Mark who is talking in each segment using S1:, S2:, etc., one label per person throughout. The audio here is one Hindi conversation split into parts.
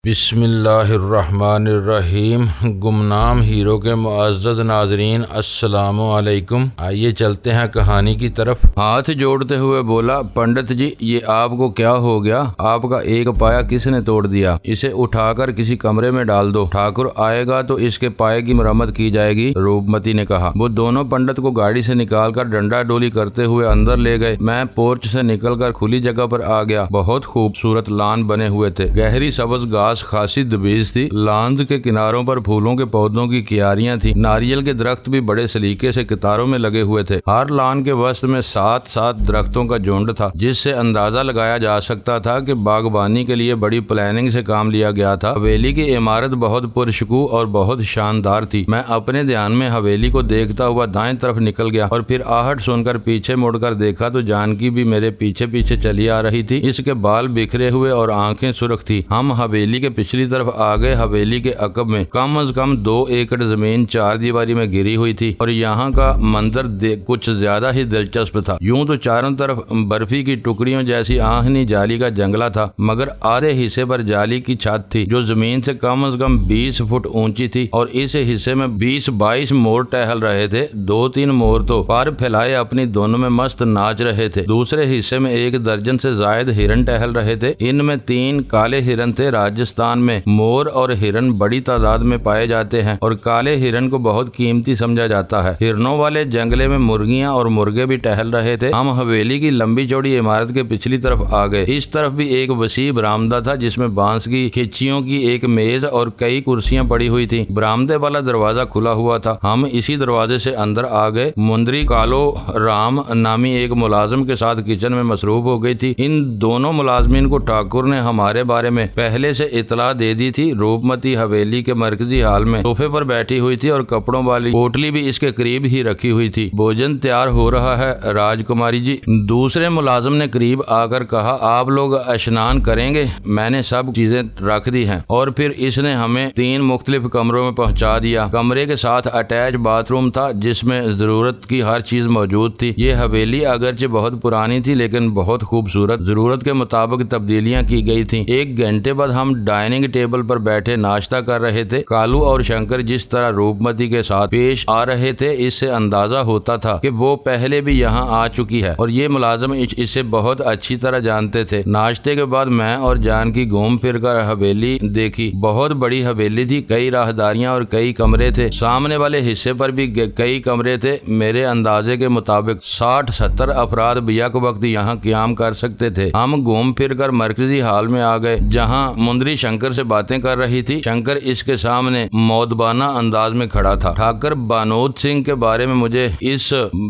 S1: बिस्मिल्लाहिर्रहमानिर्रहीम। गुमनाम हीरो के मुअज़्ज़ज़ नाज़रीन, अस्सलामु अलैकुम। आइए चलते हैं कहानी की तरफ। हाथ जोड़ते हुए बोला, पंडित जी ये आपको क्या हो गया? आपका एक पाया किसने तोड़ दिया? इसे उठाकर किसी कमरे में डाल दो, ठाकुर आएगा तो इसके पाए की मरम्मत की जाएगी, रूपमती ने कहा। वो दोनों पंडित को गाड़ी से निकालकर डंडा डोली करते हुए अंदर ले गए। मैं पोर्च से निकलकर खुली जगह पर आ गया। बहुत खूबसूरत लान बने हुए थे। गहरी सबज खासी दबीज थी। लांद के किनारों पर फूलों के पौधों की क्यारियां थी। नारियल के दरख्त भी बड़े सलीके से कतारों में लगे हुए थे। हर लान के वस्त में 7-7 दरख्तों का झुंड था, जिससे अंदाजा लगाया जा सकता था कि बागबानी के लिए बड़ी प्लानिंग से काम लिया गया था। हवेली की इमारत बहुत पुरशकू और बहुत शानदार थी। मैं अपने ध्यान में हवेली को देखता हुआ दाएं तरफ निकल गया और फिर आहट सुनकर पीछे मुड़कर देखा तो जानकी भी मेरे पीछे पीछे चली आ रही थी। इसके बाल बिखरे हुए और आंखें सुर्ख थी। हम हवेली के पिछली तरफ आ गए। हवेली के अकब में कम अज कम 2 एकड़ जमीन 4 दीवारी में गिरी हुई थी और यहाँ का मंजर कुछ ज्यादा ही दिलचस्प था। यूं तो चारों तरफ बर्फी की टुकड़ियों जैसी आहनी जाली का जंगला था, मगर आधे हिस्से पर जाली की छत थी जो जमीन से कम अज कम 20 फुट ऊंची थी और इस हिस्से में 20-22 मोर टहल रहे थे। 2-3 मोर तो पर फैलाए अपनी दोनों में मस्त नाच रहे थे। दूसरे हिस्से में 1 दर्जन से ज्यादा हिरन टहल रहे थे। इनमें 3 काले हिरन थे। राजस्थान में मोर और हिरन बड़ी तादाद में पाए जाते हैं और काले हिरन को बहुत कीमती समझा जाता है। हिरनों वाले जंगले में मुर्गियां और मुर्गे भी टहल रहे थे। हम हवेली की लंबी चौड़ी इमारत के पिछली तरफ आ गए। इस तरफ भी एक वसी बरामदा था जिसमें बांस की खिच्चियों की एक मेज और कई कुर्सियां पड़ी हुई थी। बरामदे वाला दरवाजा खुला हुआ था। हम इसी दरवाजे से अंदर आ गए। मुंदरी कालो राम नामी एक मुलाजिम के साथ किचन में मसरूफ हो गई थी। इन दोनों मुलाजमीन को ठाकुर ने हमारे बारे में पहले से इतला दे दी थी। रूपमती हवेली के मरकजी हाल में सोफे पर बैठी हुई थी और कपड़ों वाली पोटली भी इसके करीब ही रखी हुई थी। भोजन तैयार हो रहा है राजकुमारी जी, दूसरे मुलाजिम ने करीब आकर कहा। आप लोग स्नान करेंगे? मैंने सब चीजें रख दी हैं और फिर इसने हमें 3 मुख्तलिफ कमरों में पहुंचा दिया। कमरे के साथ अटैच बाथरूम था जिसमें जरूरत की हर चीज मौजूद थी। ये हवेली अगरचे बहुत पुरानी थी लेकिन बहुत खूबसूरत। जरूरत के मुताबिक तब्दीलियां की गई थी। 1 घंटे बाद हम डाइनिंग टेबल पर बैठे नाश्ता कर रहे थे। कालू और शंकर जिस तरह रूपमती के साथ पेश आ रहे थे, इससे अंदाजा होता था कि वो पहले भी यहाँ आ चुकी है और ये मुलाजिम इसे बहुत अच्छी तरह जानते थे। नाश्ते के बाद मैं और जानकी घूम फिर कर हवेली देखी। बहुत बड़ी हवेली थी। कई राहदारियां और कई कमरे थे। सामने वाले हिस्से पर भी कई कमरे थे। मेरे अंदाजे के मुताबिक 60-70 अफराद बियक वक्त यहाँ क्याम कर सकते थे। हम घूम फिर कर मरकजी हाल में आ गए जहाँ मुंदरी शंकर से बातें कर रही थी। शंकर इसके सामने मौदबाना अंदाज में खड़ा था। ठाकुर बानोद सिंह के बारे में मुझे इस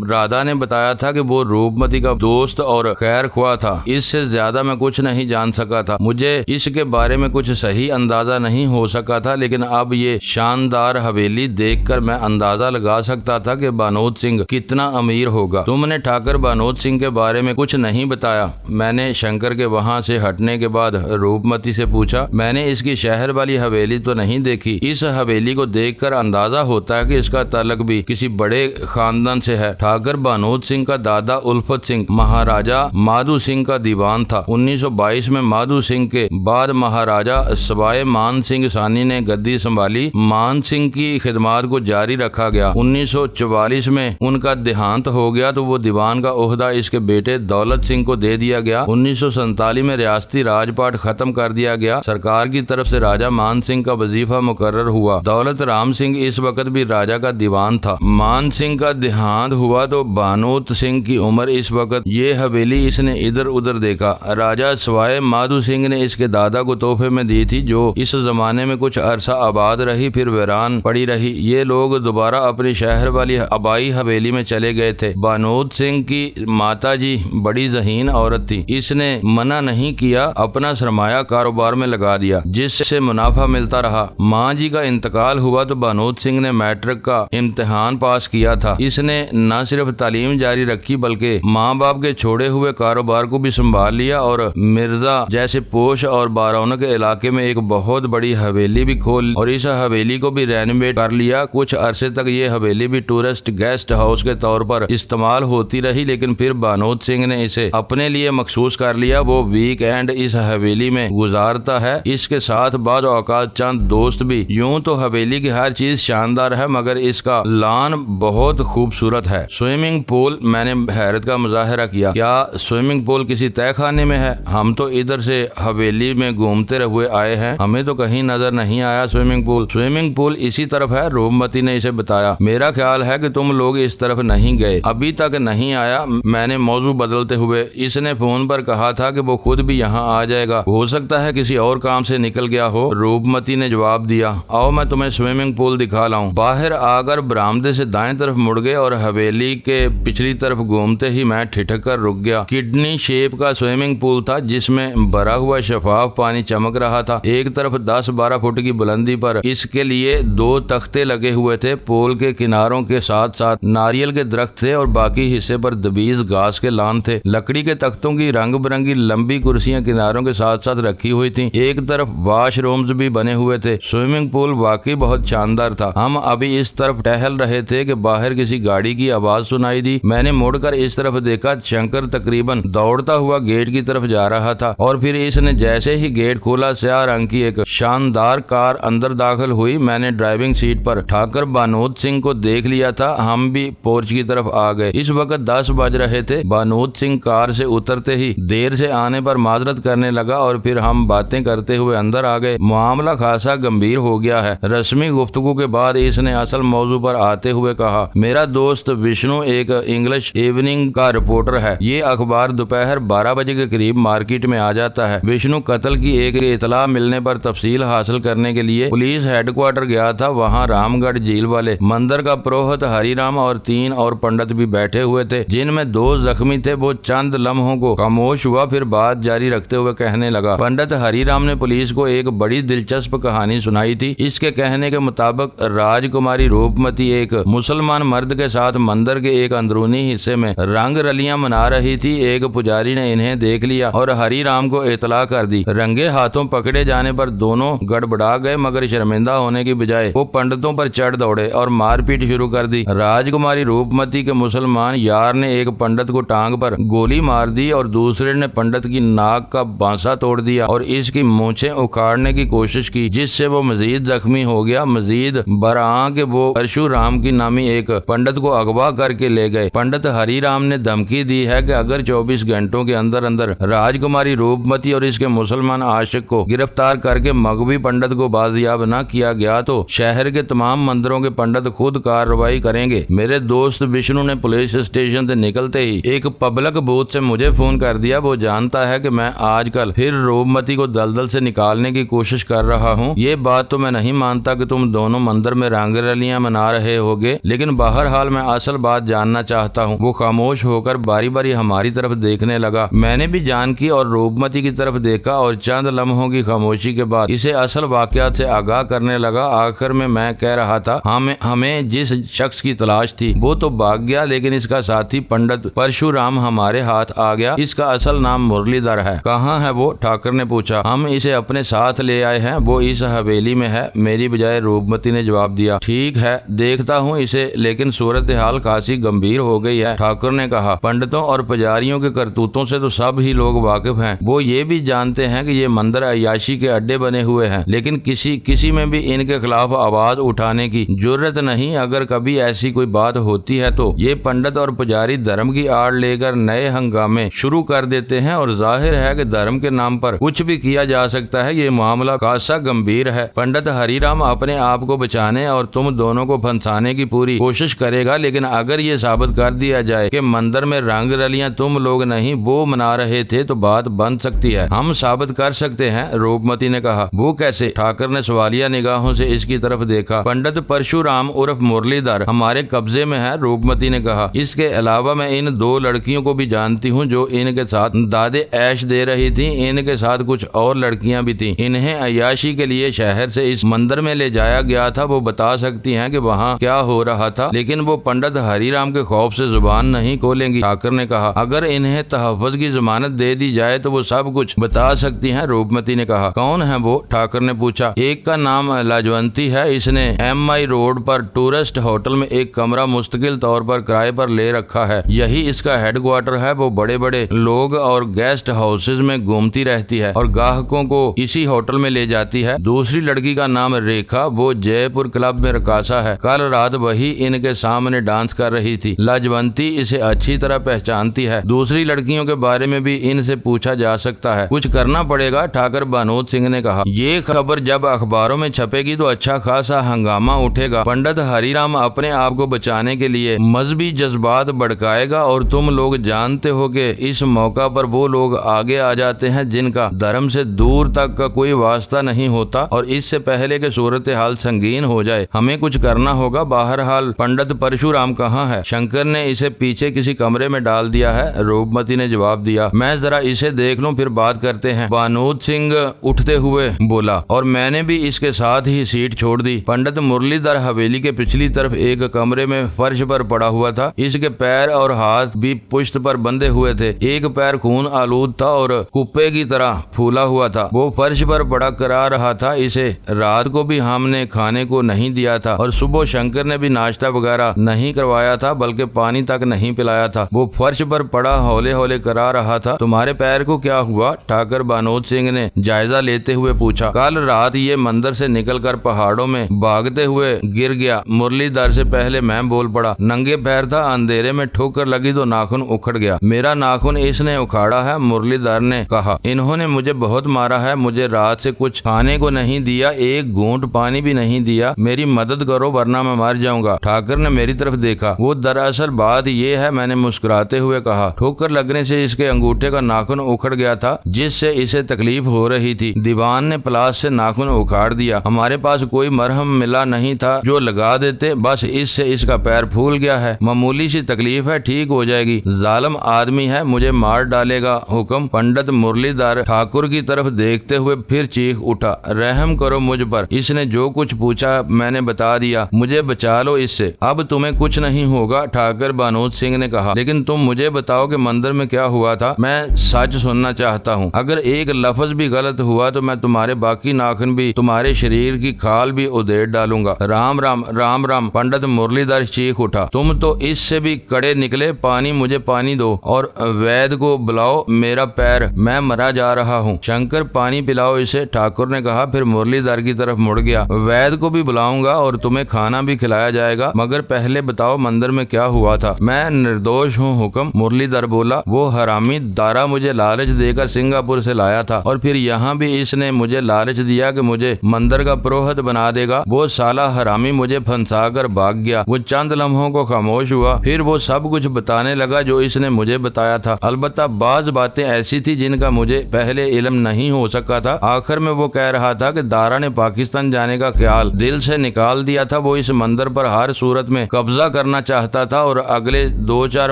S1: राधा ने बताया था कि वो रूपमती का दोस्त और खैर ख्वाह था। इससे ज्यादा मैं कुछ नहीं जान सका था। मुझे इसके बारे में कुछ सही अंदाजा नहीं हो सका था, लेकिन अब ये शानदार हवेली देखकर मैं अंदाजा लगा सकता था कि बानोद सिंह कितना अमीर होगा। तुमने ठाकुर बानोद सिंह के बारे में कुछ नहीं बताया? मैंने शंकर के वहाँ से हटने के बाद रूपमती से पूछा। मैंने इसकी शहर वाली हवेली तो नहीं देखी। इस हवेली को देखकर अंदाजा होता है कि इसका ताल्लुक भी किसी बड़े खानदान से है। ठाकुर बानोद सिंह का दादा उल्फत सिंह महाराजा माधु सिंह का दीवान था। 1922 में माधु सिंह के बाद महाराजा सवाई मान सिंह सानी ने गद्दी संभाली। मान सिंह की खिदमत को जारी रखा गया। 1944 में उनका देहांत हो गया तो वो दीवान का ओहदा इसके बेटे दौलत सिंह को दे दिया गया। 1947 में रियासती राजपाट खत्म कर दिया गया। सरकार की तरफ से राजा मान सिंह का वजीफा मुकर्रर हुआ। दौलत राम सिंह इस वक्त भी राजा का दीवान था। मान सिंह का देहांत हुआ तो बानोद सिंह की उम्र इस वक्त। ये हवेली इसने इधर उधर देखा। राजा सवाई माधु सिंह ने इसके दादा को तोहफे में दी थी, जो इस जमाने में कुछ अरसा आबाद रही फिर वीरान पड़ी रही। ये लोग दोबारा अपनी शहर वाली आबाई हवेली में चले गए थे। बानोद सिंह की माता जी बड़ी ज़हीन औरत थी। इसने मना नहीं किया, अपना सरमाया कारोबार में लगा दिया जिससे मुनाफा मिलता रहा। माँ जी का इंतकाल हुआ तो बानोद सिंह ने मैट्रिक का इम्तिहान पास किया था। इसने न सिर्फ तालीम जारी रखी बल्कि माँ बाप के छोड़े हुए कारोबार को भी संभाल लिया और मिर्जा जैसे पोश और बारौना के इलाके में एक बहुत बड़ी हवेली भी खोल और इस हवेली को भी रेनोवेट कर लिया। कुछ अरसे तक ये हवेली भी टूरिस्ट गेस्ट हाउस के तौर पर इस्तेमाल होती रही, लेकिन फिर बानोद सिंह ने इसे अपने लिए मखसूस कर लिया। वो वीकेंड इस हवेली में गुजारता है है। इसके साथ बाद औकात चंद दोस्त भी। यूं तो हवेली की हर चीज शानदार है मगर इसका लॉन बहुत खूबसूरत है। स्विमिंग पूल, मैंने हैरत का मुजाहरा किया, क्या स्विमिंग पूल किसी तय खाने में है? हम तो इधर से हवेली में घूमते हुए आए हैं, हमें तो कहीं नजर नहीं आया स्विमिंग पूल। स्विमिंग पूल इसी तरफ है, रूपमती ने इसे बताया। मेरा ख्याल है कि तुम लोग इस तरफ नहीं गए, अभी तक नहीं आया। मैंने मौजू बदलते हुए, इसने फोन पर कहा था कि वो खुद भी यहाँ आ जाएगा, हो सकता है किसी और काम से निकल गया हो। रूपमती ने जवाब दिया, आओ मैं तुम्हें स्विमिंग पूल दिखा लाऊं। बाहर आकर बरामदे से दाएं तरफ मुड़ गए और हवेली के पिछली तरफ घूमते ही मैं ठिठक कर रुक गया। किडनी शेप का स्विमिंग पूल था जिसमें भरा हुआ शफाफ पानी चमक रहा था। एक तरफ 10-12 फुट की बुलंदी पर इसके लिए 2 तख्ते लगे हुए थे। पोल के किनारों के साथ साथ नारियल के दरख्त थे और बाकी हिस्से पर दबीज घास के लान थे। लकड़ी के तख्तों की रंग बिरंगी लंबी कुर्सियां किनारों के साथ साथ रखी हुई थी। एक तरफ वॉशरूम्स भी बने हुए थे। स्विमिंग पूल वाकई बहुत शानदार था। हम अभी इस तरफ टहल रहे थे कि बाहर किसी गाड़ी की आवाज सुनाई दी। मैंने मुड़कर इस तरफ देखा, शंकर तकरीबन दौड़ता हुआ गेट की तरफ जा रहा था और फिर इसने जैसे ही गेट खोला, स्याह रंग की एक शानदार कार अंदर दाखिल हुई। मैंने ड्राइविंग सीट पर ठाकर बानोद सिंह को देख लिया था। हम भी पोर्च की तरफ आ गए। इस वक्त 10 बज रहे थे। बानोद सिंह कार से उतरते ही देर से आने पर माजरत करने लगा और फिर हम बातें करते हुए अंदर आ गए। मामला खासा गंभीर हो गया है। रस्मी गुफ्तगू के बाद इसने असल मौजू पर आते हुए कहा, मेरा दोस्त विष्णु एक इंग्लिश इवनिंग का रिपोर्टर है। ये अखबार दोपहर 12 बजे के करीब मार्केट में आ जाता है। विष्णु कत्ल की एक इतला मिलने पर तफसील हासिल करने के लिए पुलिस हेडक्वार्टर गया था। वहाँ रामगढ़ झील वाले मंदिर का पुरोहित हरिराम और 3 और पंडित भी बैठे हुए थे, जिनमें 2 जख्मी थे। वो चंद लम्हों को खामोश हुआ, फिर बात जारी रखते हुए कहने लगा, पंडित हरिराम ने पुलिस को एक बड़ी दिलचस्प कहानी सुनाई थी। इसके कहने के मुताबिक राजकुमारी रूपमती एक मुसलमान मर्द के साथ मंदिर के एक अंदरूनी हिस्से में रंग रलियां मना रही थी। एक पुजारी ने इन्हें देख लिया और हरिराम को इतला कर दी। रंगे हाथों पकड़े जाने पर दोनों गड़बड़ा गए, मगर शर्मिंदा होने की बजाय वो पंडितों पर चढ़ दौड़े और मारपीट शुरू कर दी। राजकुमारी रूपमती के मुसलमान यार ने एक पंडित को टांग पर गोली मार दी और दूसरे ने पंडित की नाक का बांसा तोड़ दिया और इसकी मूंछें उखाड़ने की कोशिश की, जिससे वो मजीद जख्मी हो गया। मजीद बरआं के वो परशुराम की नामी एक पंडित को अगवा करके ले गए। पंडित हरिराम ने धमकी दी है कि अगर 24 घंटों के अंदर अंदर राजकुमारी रूपमती और इसके मुसलमान आशिक को गिरफ्तार करके मगवी पंडित को बाजियाब न किया गया तो शहर के तमाम मंदिरों के पंडित खुद कार्रवाई करेंगे। मेरे दोस्त विष्णु ने पुलिस स्टेशन से निकलते ही एक पब्लिक बूथ से मुझे फोन कर दिया। वो जानता है कि मैं आजकल फिर रूपमती को दलदल से निकालने की कोशिश कर रहा हूँ। ये बात तो मैं नहीं मानता कि तुम दोनों मंदिर में रंग रलियां मना रहे होगे, लेकिन बहरहाल मैं असल बात जानना चाहता हूँ। वो खामोश होकर बारी बारी हमारी तरफ देखने लगा। मैंने भी जान की और रूपमती की तरफ देखा और चंद लम्हों की खामोशी के बाद इसे असल वाकयात से आगाह करने लगा। आखिर में मैं कह रहा था, हमें जिस शख्स की तलाश थी वो तो भाग गया, लेकिन इसका साथी पंडित परशुराम हमारे हाथ आ गया। इसका असल नाम मुरलीधर है। कहाँ है वो? ठाकर ने पूछा। हम इसे अपने साथ ले आए हैं, वो इस हवेली में है, मेरी बजाय रूपमती ने जवाब दिया। ठीक है, देखता हूँ इसे, लेकिन सूरत हाल खासी गंभीर हो गई है, ठाकुर ने कहा। पंडितों और पुजारियों के करतूतों से तो सब ही लोग वाकिफ हैं। वो ये भी जानते हैं कि ये मंदिर अय्याशी के अड्डे बने हुए हैं, लेकिन किसी में भी इनके खिलाफ आवाज उठाने की जुर्रत नहीं। अगर कभी ऐसी कोई बात होती है तो ये पंडित और पुजारी धर्म की आड़ लेकर नए हंगामे शुरू कर देते हैं और जाहिर है कि धर्म के नाम पर कुछ भी किया जा सकता है। ये मामला खासा गंभीर है। पंडित हरिराम अपने आप को बचाने और तुम दोनों को फंसाने की पूरी कोशिश करेगा, लेकिन अगर ये साबित कर दिया जाए कि मंदिर में रंग रलियां तुम लोग नहीं वो मना रहे थे तो बात बन सकती है। हम साबित कर सकते हैं, रूपमती ने कहा। वो कैसे? ठाकर ने सवालिया निगाहों से इसकी तरफ देखा। पंडित परशुराम उर्फ मुरलीधर हमारे कब्जे में है, रूपमती ने कहा। इसके अलावा मैं इन 2 लड़कियों को भी जानती हूँ जो इनके साथ दादे ऐश दे रही थी। इनके साथ कुछ और लड़कियां भी थी। इन्हें अय्याशी के लिए शहर से इस मंदिर में ले जाया गया था। वो बता सकती हैं कि वहाँ क्या हो रहा था, लेकिन वो पंडित हरिराम के खौफ से जुबान नहीं खोलेंगी, ठाकर ने कहा। अगर इन्हें तहफ़्फ़ुज़ की जमानत दे दी जाए तो वो सब कुछ बता सकती हैं, रूपमती ने कहा। कौन है वो? ठाकर ने पूछा। एक का नाम लाजवंती है। इसने MI रोड पर टूरिस्ट होटल में एक कमरा मुस्तकिल तौर पर किराए पर ले रखा है। यही इसका हेडक्वार्टर है। वो बड़े बड़े लोग और गेस्ट हाउसेज में घूमती रहती है और ग्राहकों को इसी होटल में ले जाती है। दूसरी लड़की का नाम रेखा, वो जयपुर क्लब में रकासा है। कल रात वही इनके सामने डांस कर रही थी। लाजवंती इसे अच्छी तरह पहचानती है। दूसरी लड़कियों के बारे में भी इनसे पूछा जा सकता है। कुछ करना पड़ेगा, ठाकर बानोद सिंह ने कहा। ये खबर जब अखबारों में छपेगी तो अच्छा खासा हंगामा उठेगा। पंडित हरिराम अपने आप को बचाने के लिए मजहबी जज्बात भड़काएगा और तुम लोग जानते हो कि इस मौका पर वो लोग आगे आ जाते हैं जिनका धर्म से दूर तक का कोई वास्ता नहीं होता। और इससे पहले कि सूरत हाल संगीन हो जाए हमें कुछ करना होगा। बहरहाल पंडित परशुराम कहाँ है? शंकर ने इसे पीछे किसी कमरे में डाल दिया है, रूपमती ने जवाब दिया। मैं जरा इसे देख लूं फिर बात करते हैं, बानोद सिंह उठते हुए बोला। और मैंने भी इसके साथ ही सीट छोड़ दी। पंडित मुरलीधर हवेली के पिछली तरफ एक कमरे में फर्श पर पड़ा हुआ था। इसके पैर और हाथ भी पुश्त पर बंधे हुए थे। एक पैर खून आलूद था और कुप्पे की तरह फूला हुआ था। वो फर्श पर पड़ा करा रहा था। इसे रात को भी हमने खाने को नहीं दिया था और सुबह शंकर ने भी नाश्ता वगैरह नहीं करवाया था, बल्कि पानी तक नहीं पिलाया था। वो फर्श पर पड़ा हौले हौले करा रहा था। तुम्हारे पैर को क्या हुआ? ठाकर बानोद सिंह ने जायजा लेते हुए पूछा। कल रात ये मंदिर से निकलकर पहाड़ों में भागते हुए गिर गया। मुरलीधर से पहले मैं बोल पड़ा। नंगे पैर था, अंधेरे में ठोकर लगी तो नाखून उखड़ गया। मेरा नाखून इसने उखाड़ा है, मुरलीधर ने कहा। इन्होंने मुझे बहुत मारा है, मुझे रात से कुछ खाने को नहीं दिया, एक घूंट पानी भी नहीं दिया। मेरी मदद करो वरना मैं मर जाऊंगा। ठाकर ने मेरी तरफ देखा। वो दरअसल बात ये है, मैंने मुस्कुराते हुए कहा। ठोकर लगने से इसके अंगूठे का नाखून उखड़ गया था, जिससे इसे तकलीफ हो रही थी। दीवान ने प्लास से नाखून उखाड़ दिया। हमारे पास कोई मरहम मिला नहीं था जो लगा देते, बस इससे इसका पैर फूल गया है। मामूली सी तकलीफ है, ठीक हो जाएगी। जालिम आदमी है, मुझे मार डालेगा। हुक्म। पंडित मुरलीधर ठाकुर की तरफ देखते हुए फिर चीख उठा। रहम करो मुझ पर। इसने जो कुछ पूछा मैंने बता दिया। मुझे बचा लो इससे। अब तुम्हें कुछ नहीं होगा, ठाकर बानोद सिंह ने कहा। लेकिन तुम मुझे बताओ कि मंदिर में क्या हुआ था। मैं सच सुनना चाहता हूँ। अगर एक लफ्ज भी गलत हुआ तो मैं तुम्हारे बाकी नाखून भी, तुम्हारे शरीर की खाल भी उधेड़ डालूंगा। राम राम राम राम। पंडित मुरलीधर चीख उठा। तुम तो इससे भी कड़े निकले। पानी, मुझे पानी दो और वैद्य को बुलाओ। मेरा पैर, मैं मरा जा रहा हूँ। शंकर, पानी पिलाओ इसे, ठाकुर ने कहा। फिर मुरलीधर की तरफ मुड़ गया। वैद्य को भी बुलाऊंगा और तुम्हें खाना भी खिलाया जाएगा, मगर पहले बताओ मंदिर में क्या हुआ था। मैं निर्दोष हूँ। हुक्म। मुरलीधर बोला। वो हरामी दारा मुझे लालच देकर सिंगापुर से लाया था और फिर यहाँ भी इसने मुझे लालच दिया कि मुझे मंदिर का पुरोहित बना देगा। वो साला हरामी मुझे फंसाकर भाग गया। वो चंद लम्हों को खामोश हुआ, फिर वो सब कुछ बताने लगा जो इसने मुझे बताया था। अलबत्ता बाज बातें ऐसी थी जिनका मुझे पहले इल्म नहीं हो सका था। आखिर में वो कह रहा था कि दारा ने पाकिस्तान जाने का ख्याल दिल से निकाल दिया था। वो इस मंदिर पर हर सूरत में कब्जा करना चाहता था और अगले 2-4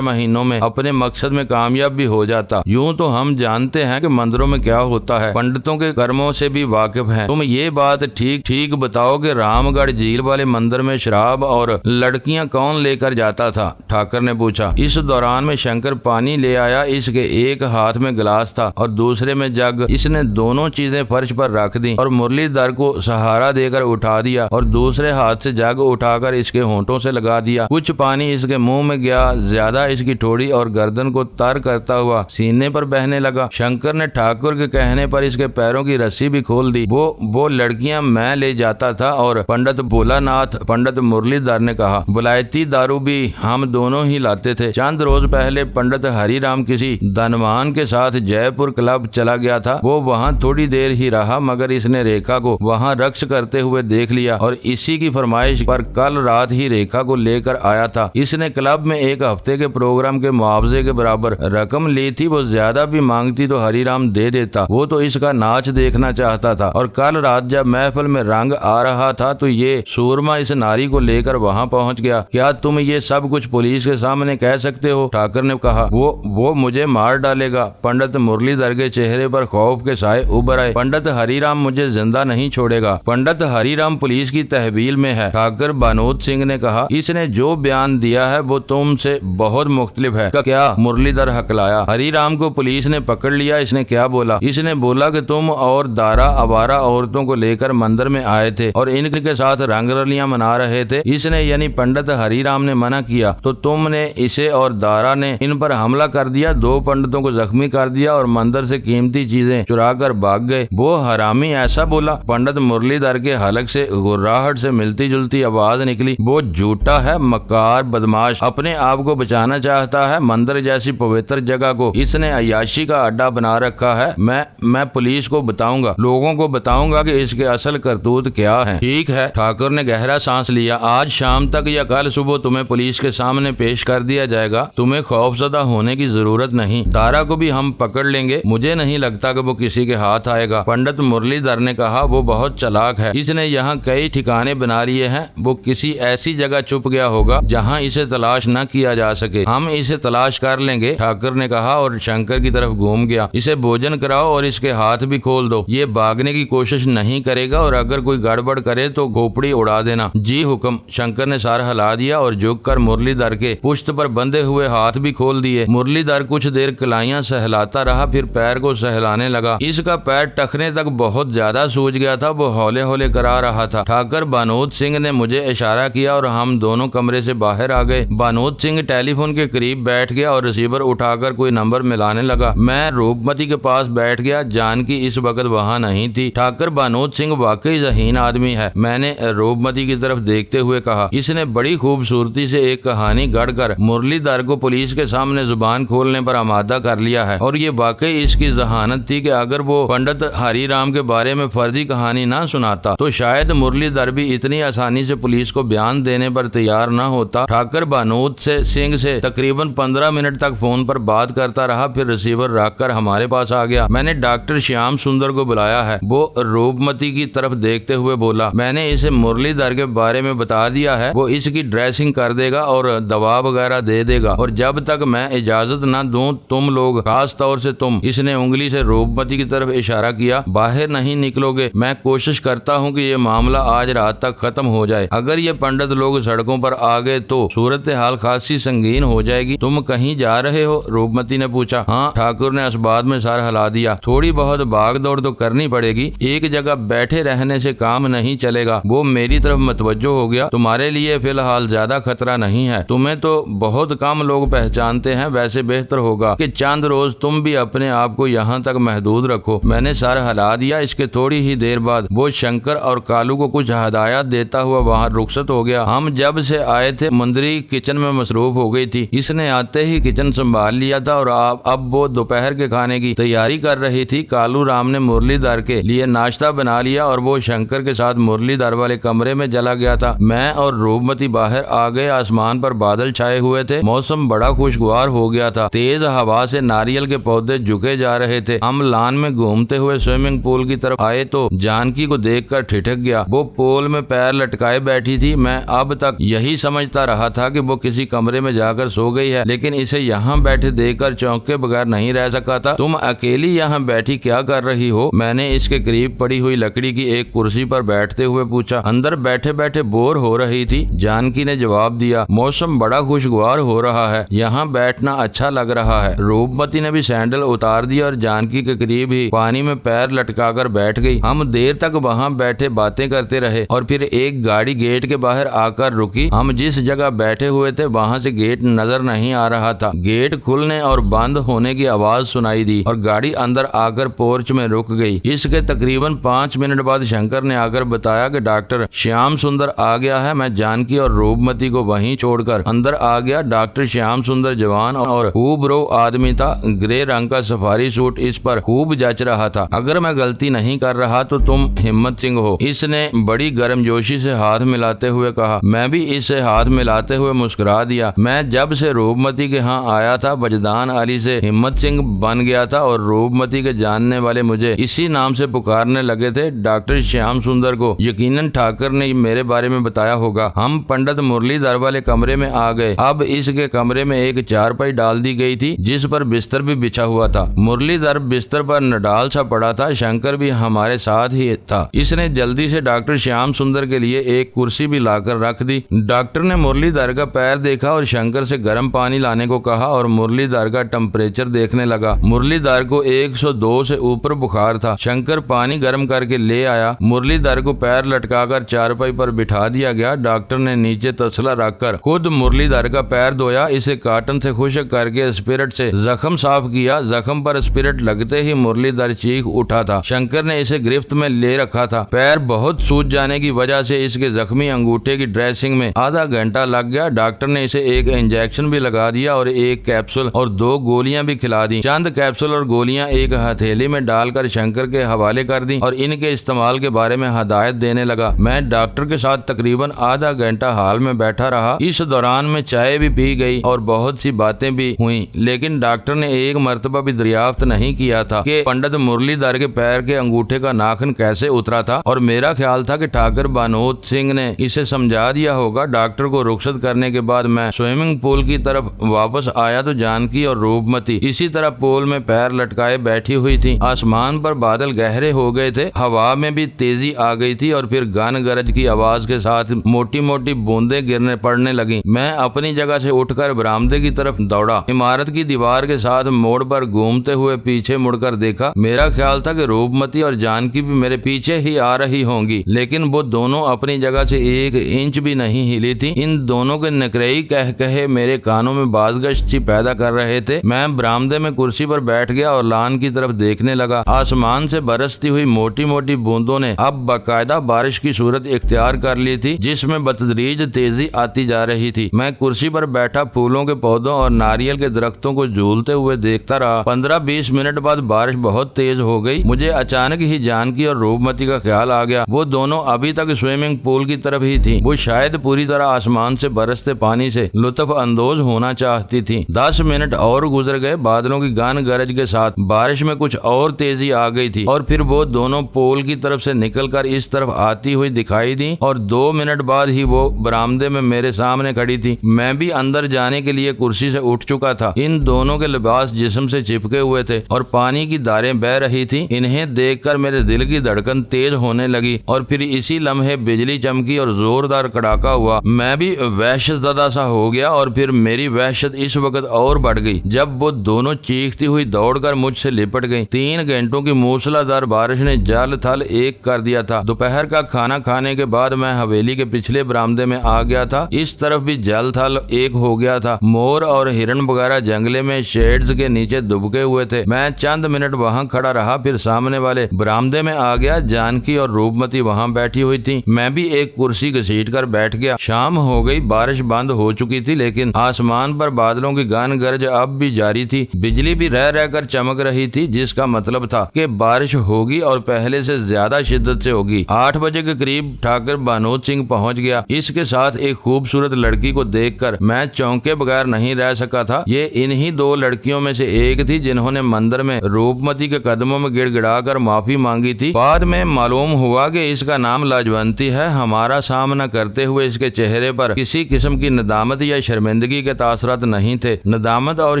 S1: महीनों में अपने मकसद में कामयाब भी हो जाता। यूं तो हम जानते हैं कि मंदिरों में क्या होता है, पंडितों के कर्मों से भी वाकिफ हैं। तुम ये बात ठीक ठीक बताओ कि रामगढ़ झील वाले मंदिर में शराब और लड़कियां कौन लेकर जाता था? ठाकर ने पूछा। इस दौरान में शंकर पानी ले आया। इसके एक हाथ में गिलास था और दूसरे में जग। इसने दोनों चीजें फर्श पर रख दी और मुरलीधर को सहारा देकर उठा दिया और दूसरे हाथ से जग उठाकर इसके होंठों से लगा दिया। कुछ पानी इसके मुंह में गया, ज्यादा इसकी ठोड़ी और गर्दन को तर करता हुआ सीने पर बहने लगा। शंकर ने ठाकुर के कहने पर इसके पैरों की रस्सी भी खोल दी। वो लड़कियां मैं ले जाता था। और पंडित भोलानाथ, पंडित मुरलीधर ने कहा, बुलायती दारू भी हम दोनों ही लाते थे। चंद रोज पहले पंडित हरिराम किसी धनवान के साथ जयपुर क्लब चला गया था। वो वहाँ थोड़ी देर ही रहा, मगर इसने रेखा को वहाँ रक्स करते हुए देख लिया और इसी की फरमाइश पर कल रात ही रेखा को लेकर आया था। इसने क्लब में एक हफ्ते के प्रोग्राम के मुआवजे के बराबर रकम ली थी। वो ज्यादा भी मांगती तो हरिराम दे देता। वो तो इसका नाच देखना चाहता था। और कल रात जब महफिल में रंग आ रहा था तो ये सूरमा इस नारी को लेकर वहाँ पहुँच गया। क्या तुम ये सब कुछ पुलिस के सामने कह सकते हो? ठाकर ने कहा। वो मुझे मार डालेगा। पंडित मुरलीधर के चेहरे पर खौफ के साए उभर आए। पंडित हरिराम मुझे जिंदा नहीं छोड़ेगा। पंडित हरिराम पुलिस की तहवील में है, ठाकर बानोद सिंह ने कहा। इसने जो बयान दिया है वो तुमसे बहुत मुख्तलिफ है। क्या? मुरलीधर हकलाया। हरिराम को पुलिस ने पकड़ लिया। इसने क्या बोला? इसने बोला कि तुम और दारा आवारा औरतों को लेकर मंदिर में आए थे और इनके साथ रंगरलियां मना रहे थे। इसने यानी पंडित हरिराम ने मना किया तो तुमने इसे और दारा ने इन पर हमला कर दिया, 2 पंडितों को जख्मी कर दिया और मंदिर से कीमती चीजें चुरा कर कर भाग गए। वो हरामी ऐसा बोला। पंडित मुरलीधर के हलक से गुर्राहट से मिलती जुलती आवाज निकली, वो झूठा है, मकार, बदमाश, अपने आप को बचाना चाहता है। मंदिर जैसी पवित्र जगह को इसने अय्याशी का अड्डा बना रखा है। मैं पुलिस को बताऊंगा, लोगों को बताऊंगा कि इसके असल करतूत क्या है। ठीक है, ठाकुर ने गहरा सांस लिया। आज शाम तक या कल सुबह तुम्हें पुलिस के सामने पेश कर दिया जाएगा। तुम्हें खौफजदा होने की जरूरत नहीं। तारा को भी हम पकड़ लेंगे। मुझे नहीं लगता कि वो किसी के हाथ आएगा। पंडित मुरलीधर ने कहा, वो बहुत चालाक है, इसने यहाँ कई ठिकाने बना लिए हैं। वो किसी ऐसी जगह छुप गया होगा जहाँ इसे तलाश न किया जा सके। हम इसे तलाश कर लेंगे, ठाकुर ने कहा और शंकर की तरफ घूम गया। इसे भोजन कराओ और इसके हाथ भी खोल दो। ये भागने की कोशिश नहीं करेगा और अगर कोई गड़बड़ करे तो खोपड़ी उड़ा देना। जी हुक्म। शंकर ने सर हिला दिया और झुककर मुरलीधर के पुश्त पर बंधे हुए हाथ भी खोल दिए। मुरलीधर कुछ देर कलाइयां सहलाता रहा, फिर पैर को सहलाने लगा। इसका पैर टखने तक बहुत ज्यादा सूज गया था। वो हौले हौले करा रहा था। ठाकुर बानोद सिंह ने मुझे इशारा किया और हम दोनों कमरे से बाहर आ गए। बानोद सिंह टेलीफोन के करीब बैठ गया और रिसीवर उठाकर कोई नंबर मिलाने लगा। मैं रूपमती के पास बैठ गया। जानकी इस वक्त वहाँ नहीं थी। ठाकुर बानोद सिंह वाकई ज़हीन आदमी है, मैंने रूपमती की तरफ देखते हुए कहा। इसने बड़ी खूबसूरती से एक कहानी गढ़कर मुरलीधर को पुलिस के सामने जुबान खोलने पर आमादा कर लिया है और ये वाकई इसकी जहानत थी कि अगर वो पंडित हरिराम के बारे में फर्जी कहानी ना सुनाता तो शायद मुरलीधर भी इतनी आसानी से पुलिस को बयान देने पर तैयार न होता। ठाकुर बानोद सिंह से तकरीबन 15 मिनट तक फोन पर बात करता रहा, फिर रिसीवर रखकर हमारे पास आ गया। मैंने डॉक्टर श्याम सुंदर को बुलाया है। वो रूपमती की तरफ देखते हुए बोला, मैंने इसे मुरलीधर के बारे में बता दिया है। वो इसकी ड्रेसिंग कर देगा और दवा वगैरह दे देगा और जब तक मैं इजाजत न दूं तुम लोग, खास तौर से तुम, इसने उंगली से रूपमती की तरफ इशारा किया, बाहर नहीं निकलोगे। मैं कोशिश करता हूँ कि ये मामला आज रात तक खत्म हो जाए। अगर ये पंडित लोग सड़कों पर आ गए तो सूरत हाल खासी संगीन हो जाएगी। तुम कहीं जा रहे हो? रूपमती ने पूछा। हाँ, ठाकुर ने इस बात में सर हिला दिया। थोड़ी बहुत भाग दौड़ तो करनी पड़ेगी, एक जगह बैठे रहने से काम नहीं चलेगा। वो मेरी तरफ मतवज्जो हो गया। तुम्हारे लिए फिलहाल ज्यादा खतरा नहीं है, तुम्हें तो बहुत कम लोग पहचानते हैं। वैसे बेहतर होगा कि चंद रोज तुम भी अपने आप को यहाँ तक महदूद रखो। मैंने सर हिला दिया। इसके थोड़ी ही देर बाद वो शंकर और कालू को कुछ हदायत देता हुआ वहाँ रुखसत हो गया। हम जब से आए थे मुंदरी किचन में मसरूफ हो गई थी। इसने आते ही किचन संभाल लिया था और अब वो दोपहर के खाने की तैयारी कर रही थी। कालू राम ने मुरलीधर के लिए नाश्ता बना लिया और वो शंकर के साथ मुरलीधर वाले कमरे में चला गया था। मैं और रूपमती बाहर आ गए। आसमान पर बादल छाए हुए थे। मौसम बड़ा खुशगवार हो गया था। तेज हवा से नारियल के पौधे झुके जा रहे थे। हम लान में घूमते हुए स्विमिंग पूल की तरफ आए तो जानकी को देखकर ठिठक गया। वो पूल में पैर लटकाए बैठी थी। मैं अब तक यही समझता रहा था कि वो किसी कमरे में जाकर सो गई है, लेकिन इसे यहाँ बैठे देखकर चौंके बगैर नहीं रह सका था। तुम अकेली यहाँ बैठी क्या कर रही हो? मैंने इसके करीब पड़ी हुई लकड़ी की एक कुर्सी पर बैठते हुए पूछा। अंदर बैठे बैठे बोर हो रही थी, जानकी ने जवाब दिया। मौसम बड़ा खुशगवार हो रहा है, यहाँ बैठना अच्छा लग रहा है। रूपमती ने भी सैंडल उतार दिया और जानकी के करीब ही पानी में पैर लटकाकर बैठ गई। हम देर तक वहाँ बैठे बातें करते रहे और फिर एक गाड़ी गेट के बाहर आकर रुकी। हम जिस जगह बैठे हुए थे वहाँ से गेट नजर नहीं आ रहा था। गेट खुलने और बंद होने की आवाज सुनाई दी और गाड़ी अंदर आकर पोर्च में रुक गई। इसके तकरीबन 5 मिनट बाद शंकर ने आकर बताया कि डॉक्टर श्याम सुंदर आ गया है। मैं जानकी और रूपमती को वहीं छोड़कर अंदर आ गया। डॉक्टर श्याम सुंदर जवान और खूब रो आदमी था। ग्रे रंग का सफारी सूट इस पर खूब जच रहा था। अगर मैं गलती नहीं कर रहा तो तुम हिम्मत सिंह हो, इसने बड़ी गर्मजोशी से हाथ मिलाते हुए कहा। मैं भी इससे हाथ मिलाते हुए मुस्कुरा दिया। मैं जब से रूपमती के यहाँ आया था बजदान अली से हिम्मत सिंह बन गया था और रूपमती के जानने वाले मुझे इसी नाम से पुकारने लगे थे। डॉक्टर श्याम सुंदर को यकीनन ठाकुर ने मेरे बारे में बताया होगा। हम पंडित मुरलीधर वाले कमरे में आ गए। अब इसके कमरे में एक चारपाई डाल दी गई थी जिस पर बिस्तर भी बिछा हुआ था। मुरलीधर बिस्तर पर नडाल सा पड़ा था। शंकर भी हमारे साथ ही था। इसने जल्दी से डॉक्टर श्याम सुंदर के लिए एक कुर्सी भी लाकर रख दी। डॉक्टर ने मुरलीधर का पैर देखा और शंकर से गर्म पानी लाने को कहा और मुरलीधर का टेम्परेचर देखने लगा। मुरलीधर को 102 से ऊपर बुखार था। शंकर पानी गर्म करके ले आया। मुरलीधर को पैर लटकाकर चारपाई पर बिठा दिया गया। डॉक्टर ने नीचे तसला रखकर खुद मुरलीधर का पैर धोया। इसे काटन से खुश्क करके स्पिरिट से जख्म साफ किया। जख्म पर स्पिरिट लगते ही मुरलीधर दर चीख उठा था। शंकर ने इसे गिरफ्त में ले रखा था। पैर बहुत सूज जाने की वजह से इसके जख्मी अंगूठे की ड्रेसिंग में आधा घंटा लग गया। डॉक्टर ने इसे एक इंजेक्शन भी लगा दिया और एक कैप्सूल और 2 गोलियां भी खिला दी। चंद कैप्सूल और गोलियां एक हथेली में डालकर शंकर के हवाले कर दी और इनके इस्तेमाल के बारे में हदायत देने लगा। मैं डॉक्टर के साथ तकरीबन आधा घंटा हॉल में बैठा रहा। इस दौरान में चाय भी पी गई और बहुत सी बातें भी हुई, लेकिन डॉक्टर ने एक मर्तबा भी दरियाफ्त नहीं किया था कि पंडित मुरलीधर के पैर के अंगूठे का नाखून कैसे उतरा था। और मेरा ख्याल था कि ठाकुर बानोद सिंह ने इसे समझा दिया होगा। डॉक्टर को रुखसत करने के बाद मैं स्विमिंग पूल की तरफ वापस आया तो जानकी और रूपमती इसी तरह पूल में पैर लटकाए बैठी हुई थी। आसमान पर बादल गहरे हो गए थे, हवा में भी तेजी आ गई थी और फिर गन गरज की आवाज के साथ मोटी मोटी बूंदें गिरने पड़ने लगी। मैं अपनी जगह से उठकर बरामदे की तरफ दौड़ा। इमारत की दीवार के साथ मोड़ पर घूमते हुए पीछे मुड़कर देखा। मेरा ख्याल था कि रूपमती और जानकी भी मेरे पीछे ही आ रही होंगी, लेकिन वो दोनों अपनी जगह से 1 इंच भी नहीं हिली थी। इन दोनों के नकरेई कह कहे मेरे कानों में बाजगश्त सी पैदा कर रहे थे। मैं बरामदे में कुर्सी पर बैठ गया और लान की तरफ देखने लगा। आसमान से बरसती हुई मोटी मोटी बूंदों ने अब बाकायदा बारिश की सूरत इख्तियार कर ली थी, जिसमें बतदरीज तेजी आती जा रही थी। मैं कुर्सी पर बैठा फूलों के पौधों और नारियल के दरख्तों को झूलते हुए देखता रहा। 15-20 मिनट बाद बारिश बहुत तेज हो गई। मुझे अचानक ही जानकी और रूपमती का ख्याल आ गया। वो दोनों अभी तक स्विमिंग पूल की तरफ ही थी। वो शायद पूरी तरह आसमान से बरसते पानी से लुत्फ अंदोज होना चाहती थी। 10 मिनट और गुजर गए। बादलों की गान गरज के साथ बारिश में कुछ और तेजी आ गई थी और फिर वो दोनों पूल की तरफ से निकलकर इस तरफ आती हुई दिखाई दी और 2 मिनट बाद ही वो बरामदे में मेरे सामने खड़ी थी। मैं भी अंदर जाने के लिए कुर्सी से उठ चुका था। इन दोनों के लिबास जिस्म से चिपके हुए थे और पानी की धारें बह रही थी। इन्हें देखकर मेरे दिल की धड़कन तेज होने लगी और फिर इसी लम्हे बिजली चमकी और जोरदार कड़ाका हुआ। मैं भी वहशतज़दा सा हो गया और फिर मेरी वहशत इस वक्त और बढ़ गई जब वो दोनों चीखती हुई दौड़कर मुझसे लिपट गई। 3 घंटों की मूसलाधार बारिश ने जल थल एक कर दिया था। दोपहर का खाना खाने के बाद मैं हवेली के पिछले बरामदे में आ गया था। इस तरफ भी जल थल एक हो गया था। मोर और हिरन वगैरह जंगले में शेड्स के नीचे दुबके हुए थे। मैं चंद मिनट वहां खड़ा रहा, फिर सामने वाले बरामदे में आ गया। जानकी और रूपमती वहां बैठी हुई थी। मैं भी एक कुर्सी घसीट कर बैठ गया। शाम हो गई। बारिश बंद हो चुकी थी, लेकिन आसमान पर बादलों की गान गरज अब भी जारी थी। बिजली भी रह रहकर चमक रही थी, जिसका मतलब था कि बारिश होगी और पहले से ज्यादा शिद्दत से होगी। 8 बजे के करीब ठाकुर बानोद सिंह पहुंच गया। इसके साथ एक खूबसूरत लड़की को देखकर मैं चौंके बगैर नहीं रह सका था। ये इन्हीं 2 लड़कियों में से एक थी जिन्होंने मंदिर में रूपमती के कदमों में गिड़गिड़ाकर माफी मांगी थी। बाद में मालूम हुआ कि इसका नाम लाजवंती है। हमारा सामना करते हुए इसके चेहरे पर किसी किस्म की नदामत या शर्मिंदगी के तासरात नहीं थे। नदामत और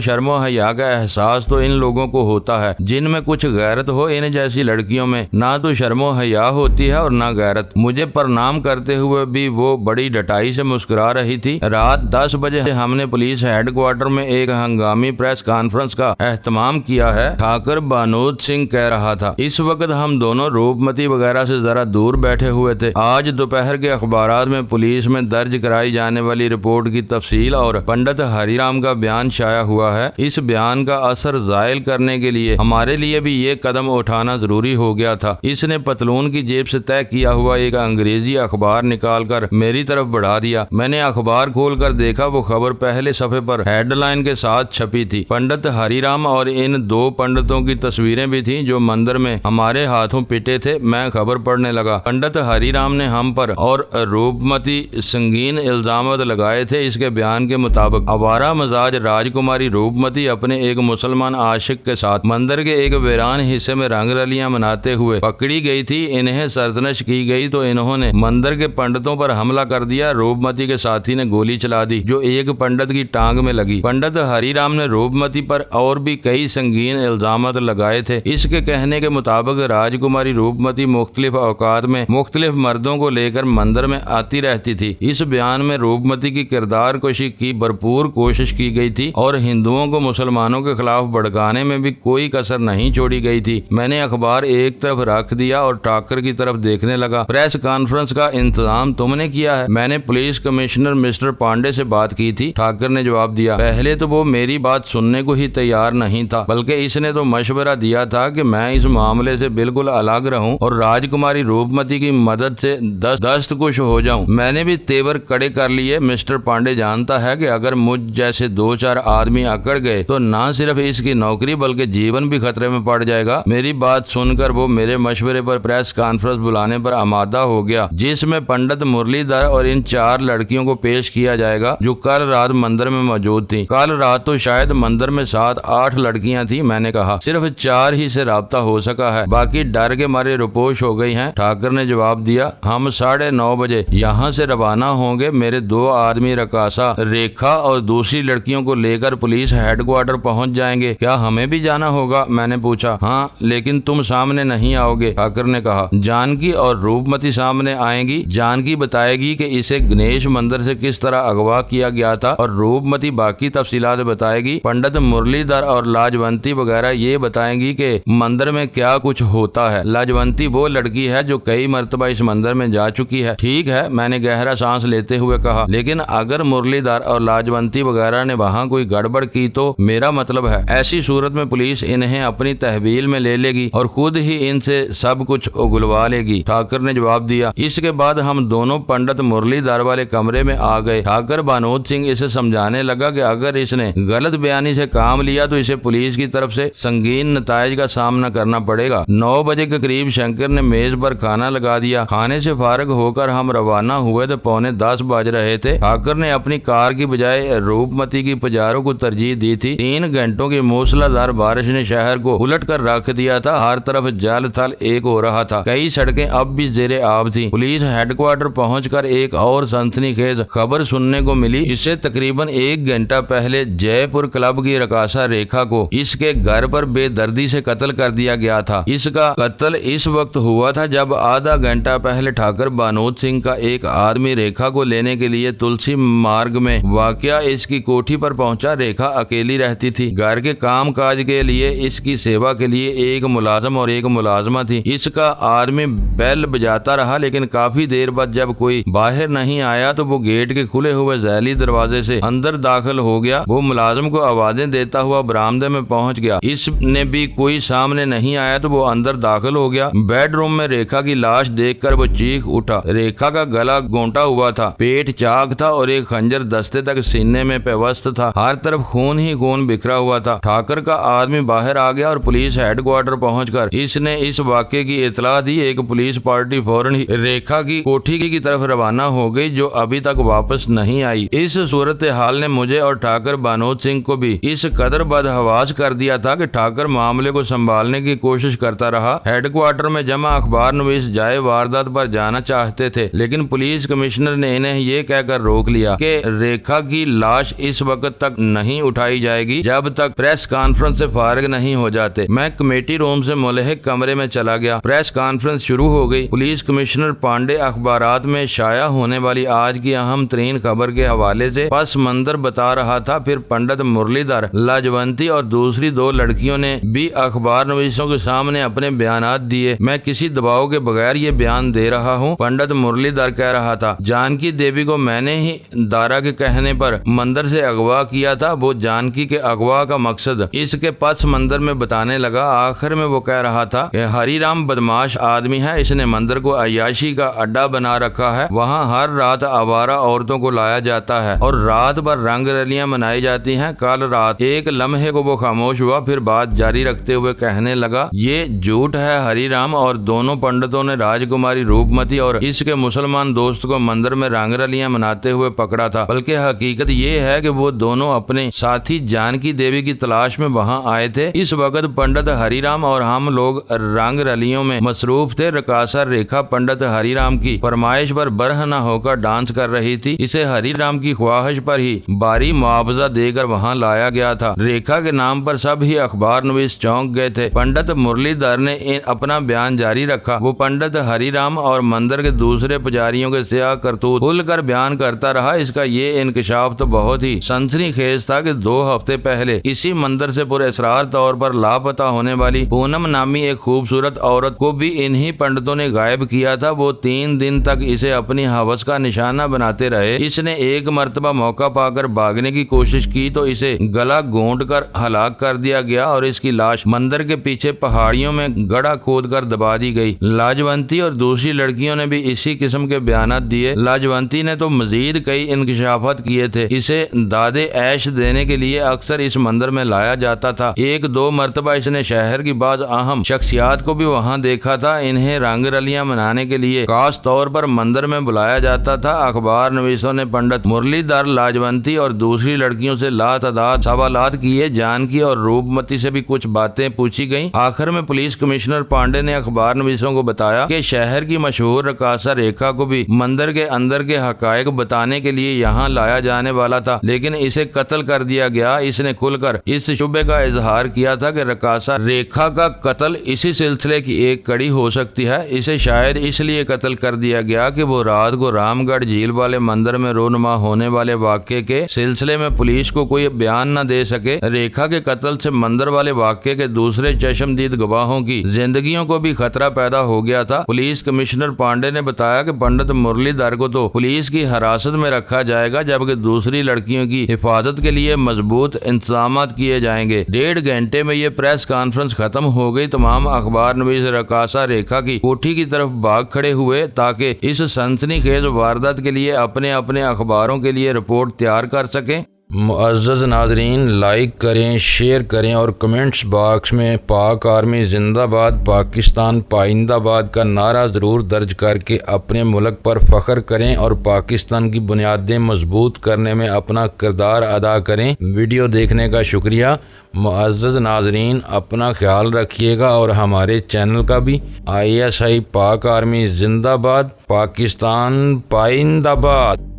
S1: शर्मो हया का एहसास तो इन लोगों को होता है जिनमें कुछ गैरत हो। इन जैसी लड़कियों में ना तो शर्मो हया होती है और ना गैरत। मुझे प्रणाम करते हुए भी वो बड़ी डटाई से मुस्कुरा रही थी। रात 10 बजे हमने पुलिस हेडक्वार्टर में एक हंगामी प्रेस कॉन्फ्रेंस का एहतमाम किया है, ठाकुर बानोद सिंह कह रहा था। इस वक्त हम दोनों रूपमती वगैरह से जरा दूर बैठे हुए थे। आज दोपहर के अखबारात में पुलिस में दर्ज कराई जाने वाली रिपोर्ट की तफसील और पंडित हरिराम का बयान शाया हुआ है। इस बयान का असर जायल करने के लिए हमारे लिए भी ये कदम उठाना जरूरी हो गया था। इसने पतलून की जेब से तय किया हुआ एक अंग्रेजी अखबार निकालकर मेरी तरफ बढ़ा दिया। मैंने अखबार खोलकर देखा। वो खबर पहले सफे पर हेडलाइन के साथ छपी थी। पंडित हरिराम और इन 2 पंडितों की तस्वीरें भी थीं जो मंदिर में हमारे हाथों पिटे थे। मैं खबर पढ़ने लगा। पंडित हरिराम ने हम पर और रूपमती संगीन इल्जामात लगाए थे। इसके बयान के मुताबिक आवारा मजाज राजकुमारी रूपमती अपने एक मुसलमान आशिक के साथ मंदिर के एक वीरान हिस्से में रंगरलियां मनाते हुए पकड़ी गई थी। इन्हें सरदनश की गई तो इन्होंने मंदिर के पंडितों पर हमला कर दिया। रूपमती के साथी ने गोली चला दी जो एक पंडित की टांग में लगी। पंडित हरिराम ने रूपमती पर और भी कई संगीन इल्जामात लगाए थे। इसके कहने के मुताबिक राजकुमारी रूपमती मुख्तलिफ औकात में मुख्तलिफ मर्दों को लेकर मंदिर में आती रहती थी। इस बयान में रूपमती की किरदार कशी की भरपूर कोशिश की गई थी और हिंदुओं को मुसलमानों के खिलाफ भड़काने में भी कोई कसर नहीं छोड़ी गई थी। मैंने अखबार एक तरफ रख दिया और ठाकुर की तरफ देखने लगा। प्रेस कॉन्फ्रेंस का इंतजाम तुमने किया है? मैंने पुलिस कमिश्नर मिस्टर पांडे से बात की थी, ठाकुर ने जवाब दिया। पहले तो वो मेरी बात सुनने को ही तैयार नहीं था, बल्कि इसने तो मशवरा दिया था कि मैं इस मामले से बिल्कुल अलग रहूं और राजकुमारी रूपमती की मदद से दस्तकुश हो जाऊं। मैंने भी तेवर कड़े कर लिए। मिस्टर पांडे जानता है कि अगर मुझ जैसे 2-4 आदमी अकड़ गए तो न सिर्फ इसकी नौकरी बल्कि जीवन भी खतरे में पड़ जाएगा। मेरी बात सुनकर वो मेरे मशवरे पर प्रेस कॉन्फ्रेंस बुलाने पर आमादा हो गया, जिसमें पंडित मुरलीधर और इन 4 लड़कियों को पेश किया जाएगा जो कल रात मंदिर में मौजूद थी। कल रात तो शायद मंदिर में 7-8 लड़कियां थी। मैंने कहा सिर्फ 4 ही से राब्ता हो सका है, बाकी डर के मारे रुपोश हो गई हैं। ठाकर ने जवाब दिया, हम 9:30 बजे यहाँ से रवाना होंगे। मेरे 2 आदमी रकासा रेखा और दूसरी लड़कियों को लेकर पुलिस हेडक्वार्टर पहुँच जाएंगे। क्या हमें भी जाना होगा? मैंने पूछा। हाँ, लेकिन तुम सामने नहीं आओगे, ठाकर ने कहा। जानकी और रूपमती सामने आएंगी। जानकी बताएगी कि इसे गणेश मंदिर से किस तरह अगवा किया गया था और रूपमती बाकी तफसीलात बताएगी। पंडित मुरलीधर और लाजवंती वगैरह ये बताएंगी कि मंदिर में क्या कुछ होता है। लाजवंती वो लड़की है जो कई मर्तबा इस मंदिर में जा चुकी है। ठीक है, मैंने गहरा सांस लेते हुए कहा, लेकिन अगर मुरलीधर और लाजवंती वगैरह ने वहाँ कोई गड़बड़ की तो मेरा मतलब है ऐसी सूरत में पुलिस इन्हें अपनी तहवील में ले लेगी और खुद ही इनसे सब कुछ उगलवा लेगी। ठाकर ने जवाब दिया। इसके बाद हम दोनों पंडित मुरलीधर वाले कमरे में आ गए। ठाकर बानोद सिंह इसे समझाने लगा कि अगर इसने गलत बयानी से काम लिया तो इसे पुलिस की तरफ से संगीन नतायज का सामना करना पड़ेगा। 9 बजे के करीब शंकर ने मेज पर खाना लगा दिया। खाने से फारग होकर हम रवाना हुए तो 9:45 बज रहे थे। ठाकर ने अपनी कार की बजाय रूपमती की पजारों को तरजीह दी थी। 3 घंटों की मूसलाधार बारिश ने शहर को उलट कर रख दिया था। हर तरफ जल थल एक हो रहा था। कई सड़कें अब भी जेरे आब थी। पुलिस हेडक्वार्टर पहुंचकर एक और सनसनीखेज खबर सुनने को मिली। इससे तकरीबन 1 घंटा पहले जयपुर क्लब की रकासा रेखा को इसके घर पर बेदर्दी से कत्ल कर दिया गया था। इसका कत्ल इस वक्त हुआ था जब आधा घंटा पहले ठाकर बानोद सिंह का एक आदमी रेखा को लेने के लिए तुलसी मार्ग में वाकया इसकी कोठी पर पहुंचा। रेखा अकेली रहती थी। घर के काम काज के लिए इसकी सेवा के लिए एक मुलाजम और एक मुलाजमा थी। इसका आदमी बेल बजाता रहा, लेकिन काफी देर बाद जब कोई बाहर नहीं आया तो वो गेट के खुले हुए जैली दरवाजे से अंदर दाखिल हो गया। वो मुलाजिम को आवाजें देता हुआ बरामदे में पहुंच गया। इसने भी कोई सामने नहीं आया तो वो अंदर दाखिल हो गया। बेडरूम में रेखा की लाश देखकर वो चीख उठा। रेखा का गला गोंटा हुआ था, पेट चाक था और एक खंजर दस्ते तक सीने में पेवस्त था। हर तरफ खून ही खून बिखरा हुआ था। ठाकर का आदमी बाहर आ गया और पुलिस हेडक्वार्टर पहुंचकर इसने इस वाक़े की इतला दी। एक पुलिस पार्टी फौरन ही रेखा की कोठी की तरफ रवाना हो गई, जो अभी तक वापस नहीं आई। इस सूरत हाल ने मुझे और ठाकर बानोद सिंह को भी इस कदर बदहवास कर दिया था कि ठाकर मामले को संभालने की कोशिश करता रहा। हेडक्वार्टर में जमा अखबार नवीस जाए वारदात पर जाना चाहते थे, लेकिन पुलिस कमिश्नर ने इन्हें ये कहकर रोक लिया कि रेखा की लाश इस वक्त तक नहीं उठाई जाएगी जब तक प्रेस कॉन्फ्रेंस से फारिग नहीं हो जाते। मैं कमेटी रूम से मुलहिक कमरे में चला गया। प्रेस कॉन्फ्रेंस शुरू हो गई। पुलिस कमिश्नर पांडे अखबारात में शाया होने वाली आज की अहम तरीन खबर के हवाले से पस मंजर बता रहा था। फिर पंडित मुरलीधर, लाजवंती और दूसरी 2 लड़कियों ने भी अखबार नवीसों के सामने अपने बयानात दिए। मैं किसी दबाव के बगैर ये बयान दे रहा हूँ। पंडित मुरलीधर कह रहा था, जानकी देवी को मैंने ही दारा के कहने पर मंदिर से अगवा किया था। वो जानकी के अगवा का मकसद इसके पस मंदिर में बताने लगा। आखिर में वो कह रहा था कि हरिराम बदमाश आदमी है, इसने मंदिर को अय्याशी का अड्डा बना रखा है। वहाँ हर रात आवारा औरतों को लाया जाता है और रात भर रंग रलियां मनाई जाती हैं। कल रात एक लम्हे को वो खामोश हुआ, फिर बात जारी रखते हुए कहने लगा, ये झूठ है हरिराम और दोनों पंडितों ने राजकुमारी रूपमती और इसके मुसलमान दोस्त को मंदिर में रंग रलियां मनाते हुए पकड़ा था। बल्कि हकीकत ये है कि वो दोनों अपने साथी जानकी देवी की तलाश में वहाँ आए थे। इस वक्त पंडित हरिराम और हम लोग रंग रलियों में मसरूफ थे। रकासा रेखा पंडित हरिराम की फरमाइश पर बरहना होकर डांस कर रही थी। इसे हरिराम की ख्वाहिश पर ही भारी मुआवजा देकर वहाँ लाया गया था। रेखा के नाम पर सब ही अखबार नवीस चौंक गए थे। पंडित मुरलीधर ने अपना बयान जारी रखा। वो पंडित हरिराम और मंदिर के दूसरे पुजारियों के सियाह करतूत खुलकर बयान करता रहा। इसका ये इंकशाफ तो बहुत ही सनसनीखेज था कि 2 हफ्ते पहले इसी मंदिर से पुरअसरार तौर पर लापता होने वाली पूनम नामी एक खूबसूरत औरत को भी इन्हीं पंडितों ने गायब किया था। वो 3 दिन तक इसे अपनी हवस का निशाना बनाते रहे। इसने एक मर्तबा मौका पाकर भागने की कोशिश की तो इसे गला घोंट कर हलाक कर दिया गया और इसकी लाश लाश मंदिर के पीछे पहाड़ियों में गड्ढा खोदकर दबा दी गई। लाजवंती और दूसरी लड़कियों ने भी इसी किस्म के बयान दिए। लाजवंती ने तो मजीद कई इंकशाफात किए थे। इसे दादे ऐश देने के लिए अक्सर इस मंदिर में लाया जाता था। एक दो मरतबा इसने शहर की बाज़ अहम शख्सियात को भी वहाँ देखा था। इन्हें रंग रलियां मनाने के लिए खास तौर पर मंदिर में बुलाया जाता था। अखबार नवीसों ने पंडित मुरलीधर, लाजवंती और दूसरी लड़कियों से लातादाद सवालात किए। जानकी और रूपमती से भी कुछ बातें पूछी गईं। आखिर में पुलिस कमिश्नर पांडे ने अखबार नवीसों को बताया कि शहर की मशहूर रकासा रेखा को भी मंदिर के अंदर के हकायक बताने के लिए यहाँ लाया जाने वाला था, लेकिन इसे कत्ल कर दिया गया। इसने खुलकर इस शुबे का इजहार किया था कि रकासा रेखा का कत्ल इसी सिलसिले की एक कड़ी हो सकती है। इसे शायद इसलिए कत्ल कर दिया गया कि वो रात को रामगढ़ झील वाले मंदिर में रोनुमा होने वाले वाक़े के सिलसिले में पुलिस को कोई बयान न दे सके। रेखा के कत्ल से मंदिर वाले वाक़े के दूसरे चश्मदीद गवाहों की जिंदगियों को भी खतरा पैदा हो गया था। पुलिस कमिश्नर पांडे ने बताया कि पंडित मुरलीधर को तो पुलिस की हिरासत में रखा जाएगा, जबकि दूसरी लड़कियों की हिफाजत के लिए मजबूत इंतजाम किए जाएंगे। 1.5 घंटे में ये प्रेस कॉन्फ्रेंस खत्म हो गई। तमाम अखबार नवीस रकासा रेखा की कोठी की तरफ भाग खड़े हुए ताकि इस सनसनीखेज वारदात के लिए अपने अपने अखबारों के लिए रिपोर्ट तैयार कर सकें। मुअज़्ज़ज़ नाज़रीन, लाइक करें, शेयर करें और कमेंट्स बॉक्स में पाक आर्मी जिंदाबाद, पाकिस्तान पाइंदाबाद का नारा ज़रूर दर्ज करके अपने मुल्क पर फ़ख्र करें और पाकिस्तान की बुनियादें मजबूत करने में अपना किरदार अदा करें। वीडियो देखने का शुक्रिया। मुअज़्ज़ज़ नाज़रीन, अपना ख्याल रखिएगा और हमारे चैनल का भी। ISI पाक आर्मी जिंदाबाद, पाकिस्तान पाइंदाबाद।